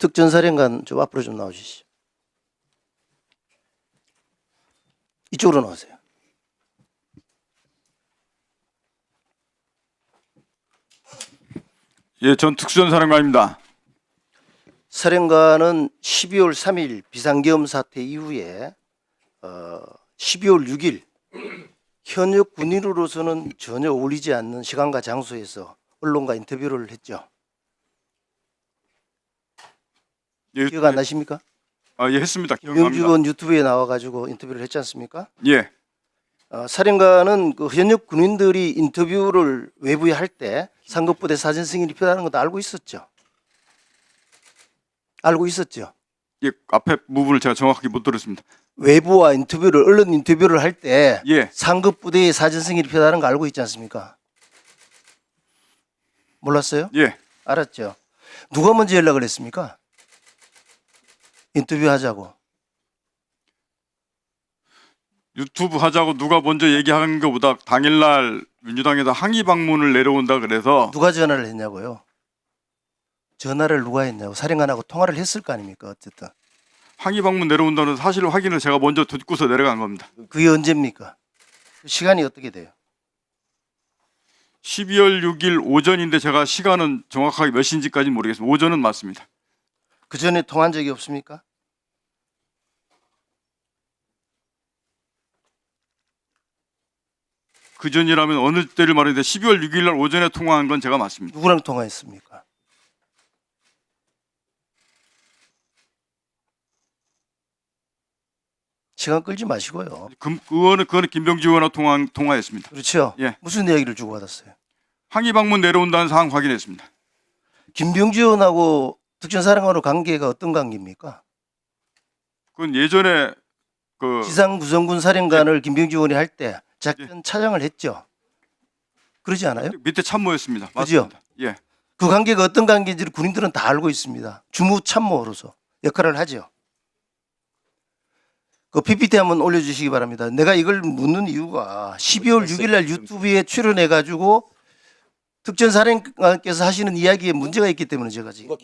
특전사령관 좀 앞으로 좀 나오시죠. 이쪽으로 나오세요. 예, 전 특수전사령관입니다. 사령관은 12월 3일 비상계엄 사태 이후에 12월 6일 현역 군인으로서는 전혀 어울리지 않는 시간과 장소에서 언론과 인터뷰를 했죠. 예, 기억 안 나십니까? 예, 했습니다. 김병주 기억납니다. 의원 유튜브에 나와가지고 인터뷰를 했지 않습니까? 예, 사령관은 그 현역 군인들이 인터뷰를 외부에 할 때 상급부대 사진 승인이 필요하다는 것도 알고 있었죠. 알고 있었죠. 예, 앞에 부분을 제가 정확하게 못 들었습니다. 외부와 인터뷰를 언론 인터뷰를 할 때 예, 상급부대의 사진 승인이 필요하다는 거 알고 있지 않습니까? 몰랐어요? 예, 알았죠. 누가 먼저 연락을 했습니까? 인터뷰하자고. 유튜브 하자고 누가 먼저 얘기한 것보다 당일날 민주당에서 항의 방문을 내려온다 그래서 누가 전화를 했냐고요? 전화를 누가 했냐고. 사령관하고 통화를 했을 거 아닙니까? 어쨌든. 항의 방문 내려온다는 사실 확인을 제가 먼저 듣고서 내려간 겁니다. 그게 언제입니까? 시간이 어떻게 돼요? 12월 6일 오전인데 제가 시간은 정확하게 몇 시인지까지는 모르겠습니다. 오전은 맞습니다. 그 전에 통화한 적이 없습니까? 그 전이라면 어느 때를 말했는데 12월 6일 날 오전에 통화한 건 제가 맞습니다. 누구랑 통화했습니까? 시간 끌지 마시고요. 그거는 김병주 의원과 통화했습니다. 그렇죠? 예. 무슨 이야기를 주고받았어요? 항의 방문 내려온다는 사항 확인했습니다. 김병주 의원하고 특전사령관으로 관계가 어떤 관계입니까? 그건 예전에 그 지상구성군 사령관을 김병주 의원이 할 때 작전 차장을 했죠. 그러지 않아요? 밑에 참모였습니다. 그죠? 맞습니다. 예. 그 관계가 어떤 관계인지를 군인들은 다 알고 있습니다. 주무참모로서 역할을 하죠. 그 PPT 한번 올려주시기 바랍니다. 내가 이걸 묻는 이유가 12월 6일 날 유튜브에 출연해가지고 특전사령관께서 하시는 이야기에 문제가 있기 때문에 제가 지금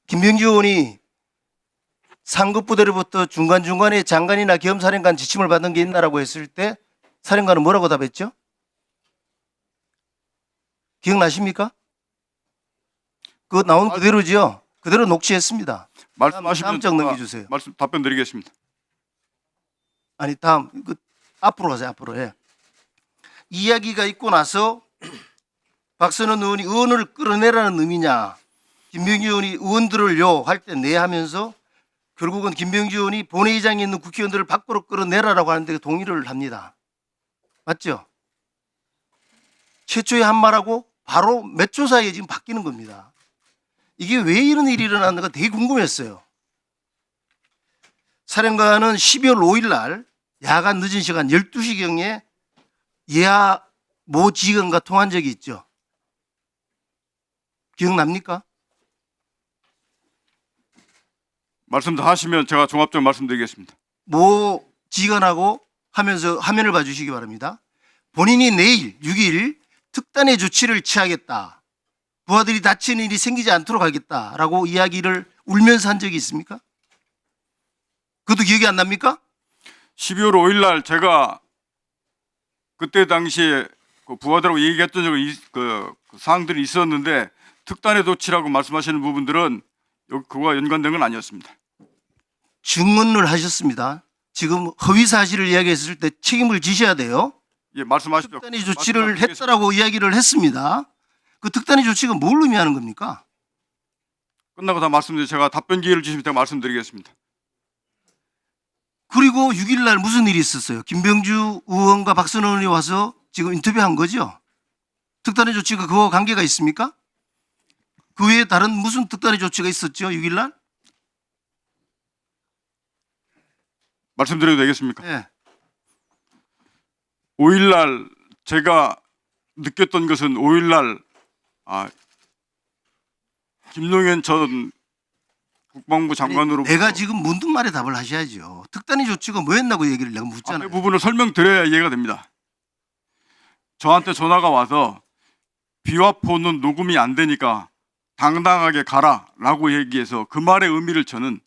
김병주 의원이 상급부대로부터 중간중간에 장관이나 겸사령관 지침을 받은 게 있나라고 했을 때 사령관은 뭐라고 답했죠? 기억나십니까? 그거 나온 그대로죠. 그대로 녹취했습니다. 말씀하시면 다음 장 넘겨주세요. 답변 드리겠습니다. 아니 다음 앞으로 가세요. 앞으로. 예. 이야기가 있고 나서 박선원 의원이 의원을 끌어내라는 의미냐, 김병주 의원이 의원들을요 할 때 네 하면서 결국은 김병주 의원이 본회의장에 있는 국회의원들을 밖으로 끌어내라라고 하는데 동의를 합니다. 맞죠? 최초의 한 말하고 바로 몇 초 사이에 지금 바뀌는 겁니다. 이게 왜 이런 일이 일어났는가 되게 궁금했어요. 사령관은 12월 5일 날 야간 늦은 시간 12시경에 예하 모 지휘관과 통화한 적이 있죠. 기억납니까? 말씀 다 하시면 제가 종합적으로 말씀드리겠습니다. 모 지휘관하고 하면서 화면을 봐주시기 바랍니다. 본인이 내일 6일 특단의 조치를 취하겠다. 부하들이 다치는 일이 생기지 않도록 하겠다라고 이야기를 울면서 한 적이 있습니까? 그것도 기억이 안 납니까? 12월 5일 날 제가 그때 당시에 그 부하들하고 얘기했던 그 사항들이 있었는데 특단의 조치라고 말씀하시는 부분들은 그거와 연관된 건 아니었습니다. 증언을 하셨습니다. 지금 허위 사실을 이야기했을 때 책임을 지셔야 돼요. 예, 말씀하십시오. 특단의 조치를 했다라고 이야기를 했습니다. 그 특단의 조치가 뭘 의미하는 겁니까? 끝나고 다 말씀드리고 제가 답변 기회를 주시면 제가 말씀드리겠습니다. 그리고 6일 날 무슨 일이 있었어요? 김병주 의원과 박선원 의원이 와서 지금 인터뷰한 거죠? 특단의 조치가 그거와 관계가 있습니까? 그 외에 다른 무슨 특단의 조치가 있었죠? 6일 날? 말씀드려도 되겠습니까? 네. 5일 날 제가 느꼈던 것은 5일 날 김용현 전 국방부 장관으로 내가 지금 묻는 말에 답을 하셔야죠. 특단의 조치가 뭐였나고 얘기를 내가 앞에 묻잖아요. 부분을 설명드려야 이해가 됩니다. 저한테 전화가 와서 비화포는 녹음이 안 되니까 당당하게 가라라고 얘기해서 그 말의 의미를 저는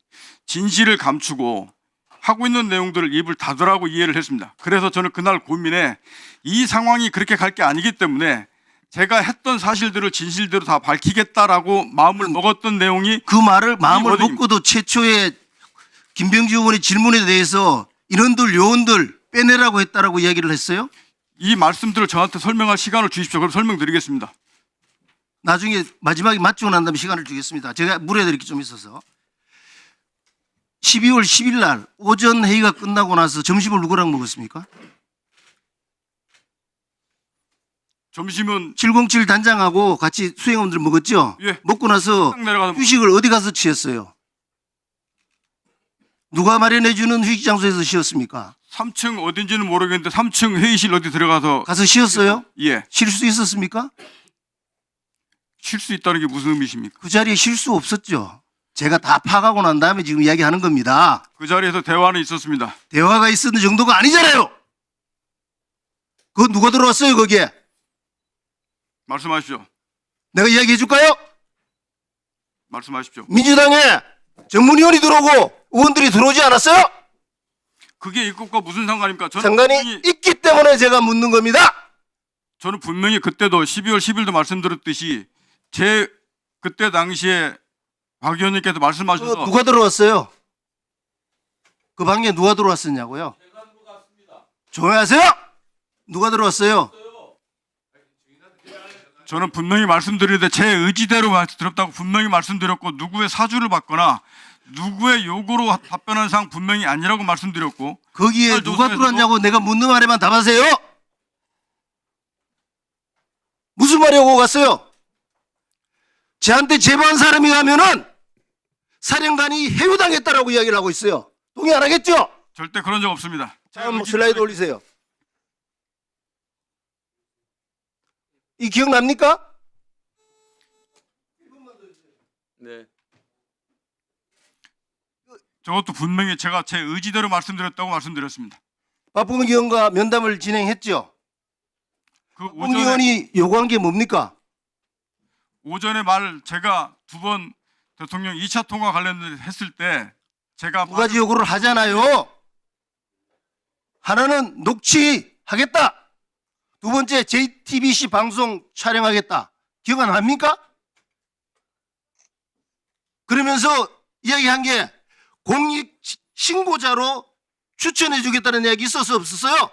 진실을 감추고 하고 있는 내용들을 입을 닫으라고 이해를 했습니다. 그래서 저는 그날 고민에 이 상황이 그렇게 갈 게 아니기 때문에 제가 했던 사실들을 진실대로 다 밝히겠다라고 마음을 먹었던 내용이 그 말을 마음을 워딩입니다. 먹고도 최초에 김병지 의원의 질문에 대해서 인원들 요원들 빼내라고 했다라고 이야기를 했어요. 이 말씀들을 저한테 설명할 시간을 주십시오. 그럼 설명드리겠습니다. 나중에 마지막에 마치고 난 다음에 시간을 주겠습니다. 제가 물어드릴 게 좀 있어서 12월 10일 날 오전 회의가 끝나고 나서 점심을 누구랑 먹었습니까? 점심은 707 단장하고 같이 수행원들 먹었죠? 예. 먹고 나서 딱 내려가서 휴식을 어디 가서 취했어요? 누가 마련해 주는 휴식 장소에서 쉬었습니까? 3층 어딘지는 모르겠는데 3층 회의실 어디 들어가서 가서 쉬었어요? 예, 쉴 수 있었습니까? 쉴 수 있다는 게 무슨 의미십니까? 그 자리에 쉴 수 없었죠. 제가 다 파악하고 난 다음에 지금 이야기하는 겁니다. 그 자리에서 대화는 있었습니다. 대화가 있었는 정도가 아니잖아요. 그거 누가 들어왔어요 거기에? 말씀하십시오. 내가 이야기해 줄까요? 말씀하십시오. 민주당에 전문위원이 들어오고 의원들이 들어오지 않았어요? 그게 입국과 무슨 상관입니까? 상관이 있기 때문에 제가 묻는 겁니다. 저는 분명히 그때도 12월 10일도 말씀드렸듯이 제 그때 당시에 박 의원님께서 말씀하셔서 누가 들어왔어요? 그 방에 누가 들어왔었냐고요? 조용히 하세요. 누가 들어왔어요? 저는 분명히 말씀드리는데 제 의지대로 들었다고 분명히 말씀드렸고 누구의 사주를 받거나 누구의 요구로 답변한 사항 분명히 아니라고 말씀드렸고 거기에 누가 들어왔냐고 내가 묻는 말에만 답하세요. 무슨 말이 오고 갔어요? 저한테 제보한 사람이 가면은 사령관이 해유당했다라고 이야기를 하고 있어요. 동의 안 하겠죠? 절대 그런 적 없습니다. 다음 슬라이드 올리세요. 이 기억납니까? 네. 저것도 분명히 제가 제 의지대로 말씀드렸다고 말씀드렸습니다. 박봉기 의원과 면담을 진행했죠. 그 박봉기 의원이 요구한 게 뭡니까? 오전에 제가 두 번 대통령 2차 통화 관련해서 했을 때 제가 두 가지 요구를 하잖아요. 하나는 녹취하겠다. 두 번째 JTBC 방송 촬영하겠다. 기억 안 납니까? 그러면서 이야기한 게 공익 신고자로 추천해 주겠다는 이야기 있었어 없었어요?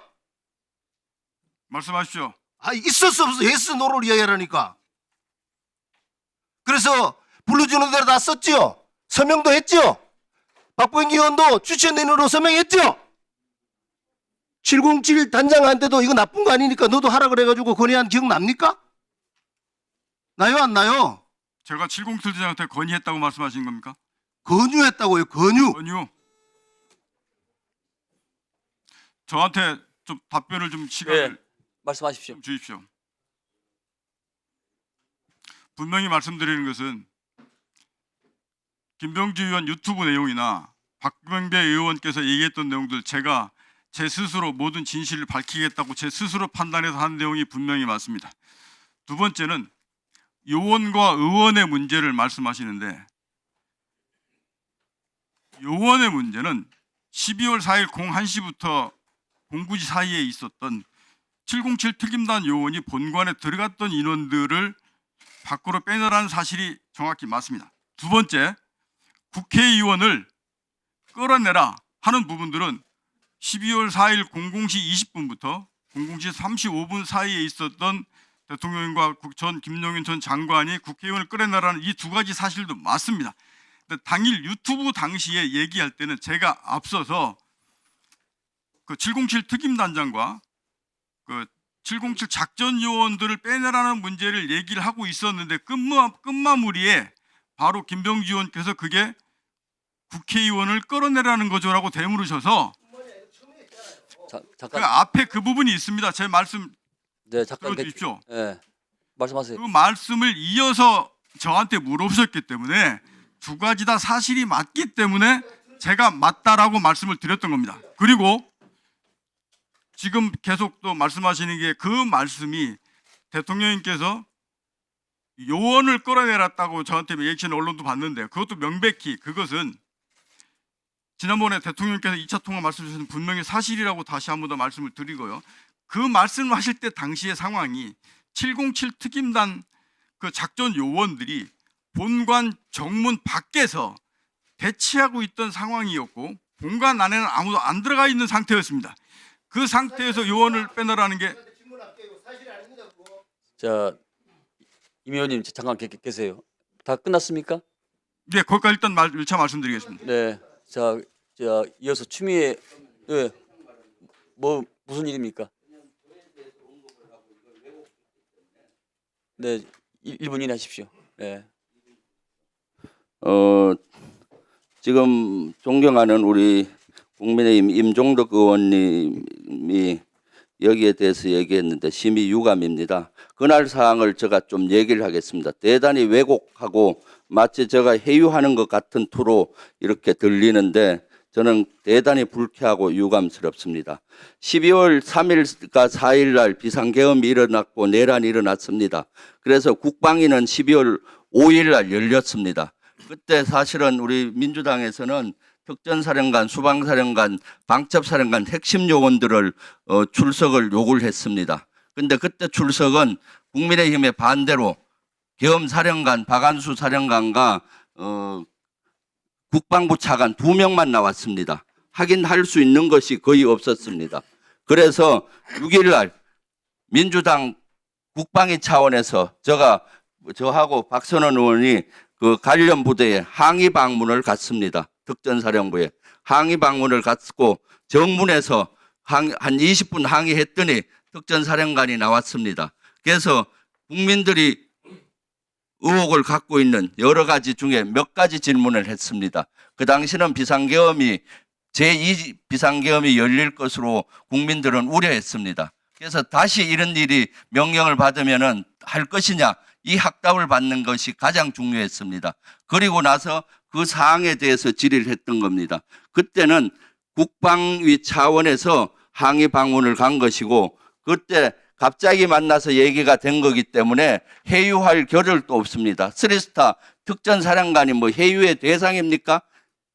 말씀하십시오. 있었어 없었어? 예스 노를 이야기하라니까. 그래서 불러주는 대로 다 썼죠. 서명도 했죠. 박봉기 의원도 추천인으로 서명했죠. 707 단장한테도 이거 나쁜 거 아니니까 너도 하라 그래가지고 건의한 기억 납니까? 나요 안 나요? 제가 707 대장한테 건의했다고 말씀하신 겁니까? 건유했다고요. 건유. 건의요. 저한테 좀 답변을 좀 시간을 말씀하십시오. 좀 주십시오. 분명히 말씀드리는 것은 김병주 의원 유튜브 내용이나 박병배 의원께서 얘기했던 내용들 제가 제 스스로 모든 진실을 밝히겠다고 제 스스로 판단해서 한 내용이 분명히 맞습니다. 두 번째는 요원과 의원의 문제를 말씀하시는데 요원의 문제는 12월 4일 01시부터 09시 사이에 있었던 707 특임단 요원이 본관에 들어갔던 인원들을 밖으로 빼내라는 사실이 정확히 맞습니다. 두 번째, 국회의원을 끌어내라 하는 부분들은 12월 4일 00시 20분부터 00시 35분 사이에 있었던 대통령과 전 김용현 전 장관이 국회의원을 끌어내라는 이 두 가지 사실도 맞습니다. 근데 당일 유튜브 당시에 얘기할 때는 제가 앞서서 그 707 특임단장과 그 707 작전 요원들을 빼내라는 문제를 얘기를 하고 있었는데 끝마무리에 바로 김병주 의원께서 그게 국회의원을 끌어내라는 거죠라고 대물으셔서 그 잠깐. 앞에 그 부분이 있습니다. 제 말씀 네, 잠깐. 들어주십시오. 네. 말씀하세요. 그 말씀을 이어서 저한테 물어보셨기 때문에 두 가지 다 사실이 맞기 때문에 제가 맞다라고 말씀을 드렸던 겁니다. 그리고 지금 계속 또 말씀하시는 게 그 말씀이 대통령님께서 요원을 끌어내렸다고 저한테 얘기하는 언론도 봤는데 그것도 명백히 그것은 지난번에 대통령께서 2차 통화 말씀 주신 분명히 사실이라고 다시 한 번 더 말씀을 드리고요. 그 말씀하실 때 당시의 상황이 707 특임단 그 작전 요원들이 본관 정문 밖에서 대치하고 있던 상황이었고 본관 안에는 아무도 안 들어가 있는 상태였습니다. 그 상태에서 요원을 빼내라는 게 자, 임 의원님 잠깐 계세요. 다 끝났습니까? 네, 거기까지 일단 1차 말씀드리겠습니다. 네. 자, 이어서 추미애 네. 뭐 무슨 일입니까? 네, 1분 이내 하십시오. 네. 지금 존경하는 우리 국민의힘 임종덕 의원님이 여기에 대해서 얘기했는데 심히 유감입니다. 그날 사항을 제가 좀 얘기를 하겠습니다. 대단히 왜곡하고 마치 제가 회유하는 것 같은 투로 이렇게 들리는데 저는 대단히 불쾌하고 유감스럽습니다. 12월 3일과 4일 날 비상계엄이 일어났고 내란이 일어났습니다. 그래서 국방위는 12월 5일 날 열렸습니다. 그때 사실은 우리 민주당에서는 특전사령관, 수방사령관, 방첩사령관 핵심 요원들을 출석을 요구를 했습니다. 근데 그때 출석은 국민의힘의 반대로 계엄사령관, 박안수 사령관과 국방부 차관 2명만 나왔습니다. 확인할 수 있는 것이 거의 없었습니다. 그래서 6일 날 민주당 국방위 차원에서 저하고 박선원 의원이 그 관련 부대에 항의 방문을 갔습니다. 특전사령부에 항의 방문을 갔고 정문에서 한 20분 항의했더니 특전사령관이 나왔습니다. 그래서 국민들이 의혹을 갖고 있는 여러 가지 중에 몇 가지 질문을 했습니다. 그 당시는 비상계엄이 제2 비상계엄이 열릴 것으로 국민들은 우려했습니다. 그래서 다시 이런 일이 명령을 받으면은 할 것이냐 이 확답을 받는 것이 가장 중요했습니다. 그리고 나서 그 사항에 대해서 질의를 했던 겁니다. 그때는 국방위 차원에서 항의 방문을 간 것이고 그때 갑자기 만나서 얘기가 된 거기 때문에 회유할 겨를도 없습니다. 쓰리스타 특전사령관이 뭐 회유의 대상입니까?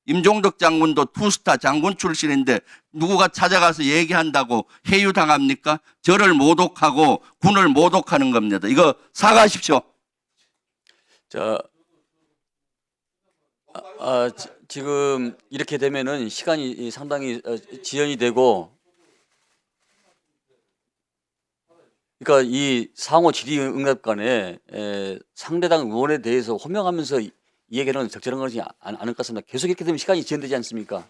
임종덕 장군도 투스타 장군 출신인데 누구가 찾아가서 얘기한다고 회유당합니까? 저를 모독하고 군을 모독하는 겁니다. 이거 사과하십시오. 자, 지금 이렇게 되면은 시간이 상당히 지연이 되고, 그러니까 이 상호 질의응답관에 상대당 의원에 대해서 호명하면서 이 얘기하는 건 적절한 것이 않을 것 같습니다. 계속 이렇게 되면 시간이 지연되지 않습니까?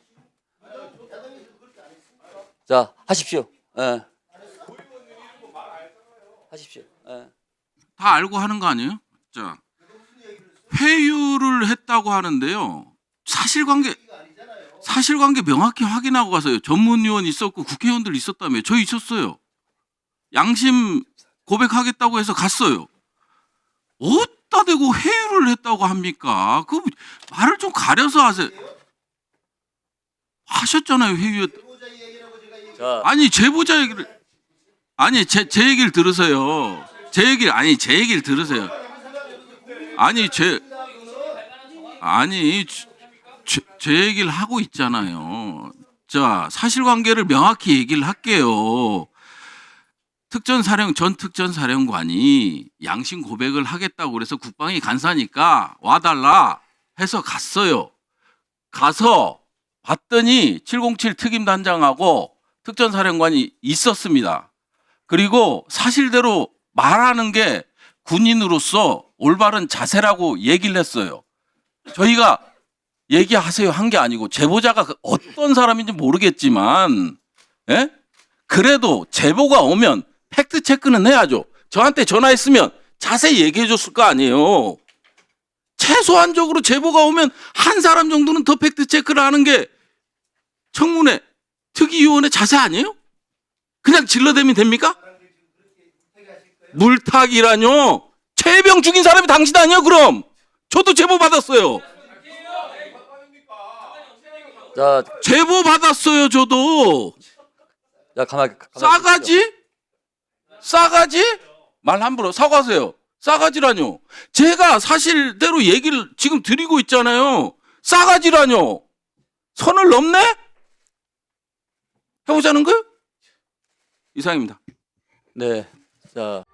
자, 하십시오. 예. 하십시오. 예. 다 알고 하는 거 아니에요? 자, 회유를 했다고 하는데요. 사실관계 명확히 확인하고 가서요. 전문위원 있었고 국회의원들 있었다며. 저 있었어요. 양심 고백하겠다고 해서 갔어요. 어디다 대고 회유를 했다고 합니까? 그 말을 좀 가려서 하세요. 하셨잖아요, 회유했. 자, 아니 제보자 얘기를 아니 제 얘기를 들으세요. 제 얘기를 들으세요. 제 얘기를 하고 있잖아요. 자, 사실관계를 명확히 얘기를 할게요. 전 특전사령관이 양심 고백을 하겠다고 그래서 국방위 간사니까 와달라 해서 갔어요. 가서 봤더니 707 특임단장하고 특전사령관이 있었습니다. 그리고 사실대로 말하는 게 군인으로서 올바른 자세라고 얘기를 했어요. 저희가 얘기하세요 한 게 아니고 제보자가 어떤 사람인지 모르겠지만 그래도 제보가 오면 팩트 체크는 해야죠. 저한테 전화했으면 자세히 얘기해 줬을 거 아니에요. 최소한적으로 제보가 오면 한 사람 정도는 더 팩트 체크를 하는 게 청문회 특위위원회 자세 아니에요? 그냥 질러대면 됩니까? 물타기라뇨. 최혜병 죽인 사람이 당신 아니에요 그럼? 저도 제보 받았어요. 자, 제보 받았어요 저도. 가만히 싸가지? 말 함부로 사과하세요. 싸가지라뇨. 제가 사실대로 얘기를 지금 드리고 있잖아요. 싸가지라뇨. 선을 넘네? 해보자는 거요? 이상입니다. 네. 자,